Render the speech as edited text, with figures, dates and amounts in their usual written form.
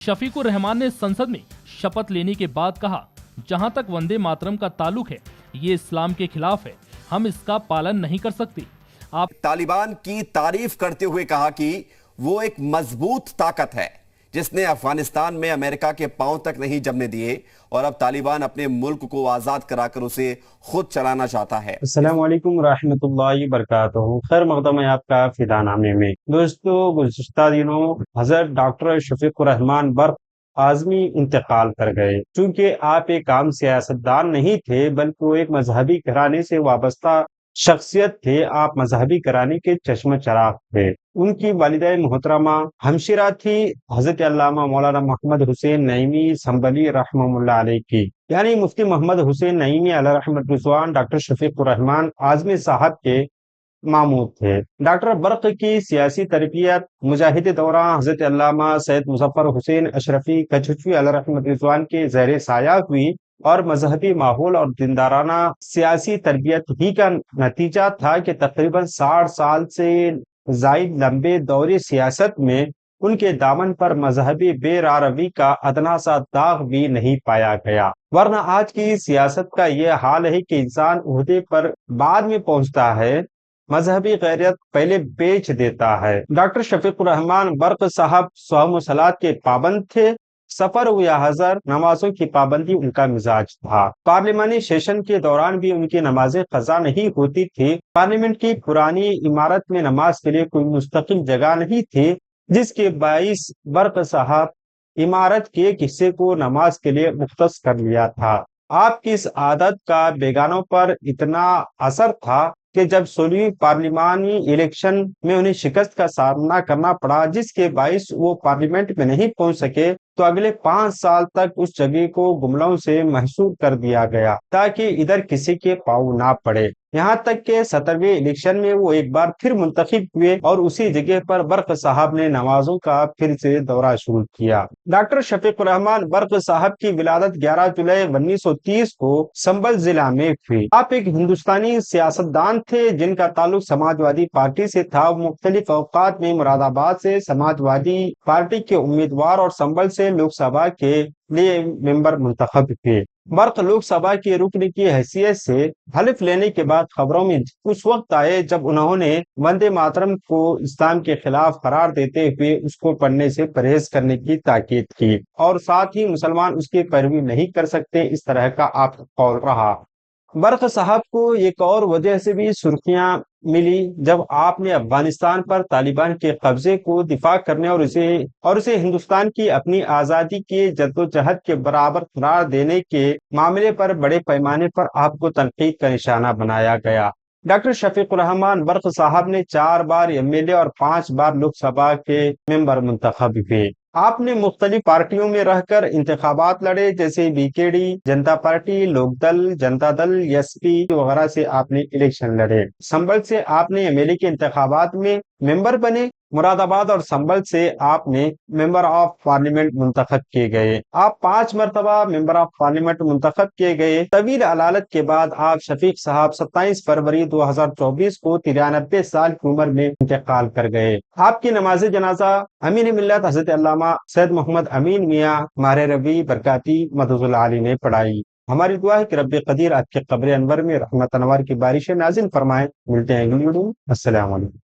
शफीकुर रहमान ने संसद में शपथ लेने के बाद कहा, जहां तक वंदे मातरम का ताल्लुक है, ये इस्लाम के खिलाफ है, हम इसका पालन नहीं कर सकते। आप तालिबान की तारीफ करते हुए कहा कि वो एक मजबूत ताकत है जिसने अफगानिस्तान में अमेरिका के पांव तक नहीं जमने दिए और अब तालिबान अपने मुल्क को आजाद कराकर उसे खुद चलाना चाहता है। अस्सलामु अलैकुम रहमतुल्लाहि बरकातहू। खैर मकदम है आपका फिदानामे में। दोस्तों, गुज़िश्ता दिनों हज़रत डॉक्टर शफीकुर रहमान बर्क आज़मी इंतकाल कर गए। चूंकि आप एक आम सियासतदान नहीं थे बल्कि वो एक मजहबी घराने से वाबस्ता शख्सियत थे। आप मजहबी घराने के चश्म चराग थे। उनकी वालिदा मोहतरमा हमशिरा थी हजरत अल्लामा मौलाना मोहम्मद हुसैन नईमी संबली रहमतुल्लाह अलैह की, यानी मुफ्ती मोहम्मद हुसैन नईमी अलैहि रहमत रिज़वान डॉक्टर शफीकुर रहमान आज़मी साहब के मामूद थे। डॉक्टर बर्क की सियासी तरबियत मुजाहिद दौरान हजरत अल्लामा सैयद मुजफ्फर हुसैन अशरफी कचुचवी अलैहि रहमत रिज़वान के ज़ेर साया हुई और मजहबी माहौल और दीनदाराना सियासी तरबियत ही का नतीजा था कि तकरीबन 60 साल से जायद लंबे दौरे सियासत में उनके दामन पर मजहबी बेरारवी का अदना सा दाग भी नहीं पाया गया। वरना आज की सियासत का ये हाल है कि इंसान उहदे पर बाद में पहुंचता है, मजहबी गैरियत पहले बेच देता है। डॉक्टर शफीकुर रहमान बर्क साहब सौम व सलात के पाबंद थे। सफर या हजर नमाजों की पाबंदी उनका मिजाज था। पार्लिमानी सेशन के दौरान भी उनकी नमाजें कज़ा नहीं होती थी। पार्लियामेंट की पुरानी इमारत में नमाज के लिए कोई मुस्तकिल जगह नहीं थी, जिसके बाइस बर्क साहब इमारत के एक हिस्से को नमाज के लिए मुख्तस कर लिया था। आपकी इस आदत का बेगानों पर इतना असर था कि जब 16वीं पार्लिमानी इलेक्शन में उन्हें शिकस्त का सामना करना पड़ा, जिसके बाइस वो पार्लियामेंट में नहीं पहुंच सके, तो अगले 5 साल तक उस जगह को गुमलों से महसूर कर दिया गया ताकि इधर किसी के पाँव ना पड़े। यहाँ तक के 17वें इलेक्शन में वो एक बार फिर मुंतखब हुए और उसी जगह पर बर्क साहब ने नमाजों का फिर से दौरा शुरू किया। डॉक्टर शफीकुर रहमान बर्क साहब की विलादत 11 जुलाई 1930 को संभल जिला में हुई। आप एक हिंदुस्तानी सियासतदान थे जिनका ताल्लुक समाजवादी पार्टी से था। मुख्तलिफ औकात में मुरादाबाद से समाजवादी पार्टी के उम्मीदवार और संभल से लोकसभा के लिए मेंबर मुंतखब थे। बर्क लोकसभा के रुकन की हैसियत से हल्फ लेने के बाद खबरों में उस वक्त आए जब उन्होंने वंदे मातरम को इस्लाम के खिलाफ करार देते हुए उसको पढ़ने से परहेज करने की ताकीद की और साथ ही मुसलमान उसकी पैरवी नहीं कर सकते, इस तरह का आपका कौल रहा। बर्क साहब को एक और वजह से भी सुर्खियां मिली जब आपने अफगानिस्तान पर तालिबान के कब्जे को दिफा करने और उसे हिंदुस्तान की अपनी आज़ादी की जद्दोजहद के बराबर करार देने के मामले पर बड़े पैमाने पर आपको तनकीद का निशाना बनाया गया। डॉक्टर शफीकुर रहमान बर्क साहब ने 4 बार एमएलए और 5 बार लोकसभा के मेंबर मुंतखब हुए। आपने मुख्तलिफ पार्टियों में रहकर इंतखाबात लड़े, जैसे बीकेडी, जनता पार्टी, लोकदल, जनता दल, एसपी वगैरह से आपने इलेक्शन लड़े। संभल से आपने एमएलए के इंतखाबात में मेंबर बने। मुरादाबाद और संभल से आपने मेंबर ऑफ पार्लियामेंट मुंतखब किए गए। आप 5 मरतबा मेंबर ऑफ पार्लियामेंट मुंतखब किए गए। तवील अलालत के बाद आप शफीक साहब 27 फरवरी 2024 को 93 साल की उम्र में इंतकाल कर गए। आपकी नमाज जनाजा अमीन मिल्लत हजरत अल्लामा सैयद मोहम्मद अमीन मियां मारे रबी बरकाती मदहुल आली ने पढ़ाई। हमारी दुआ है कि रब्बे कदीर आपके कब्र अनवर में रहमत अनवर की बारिशें नाजिल फरमाए। मिलते हैं अगली वीडियो में। अस्सलाम वालेकुम।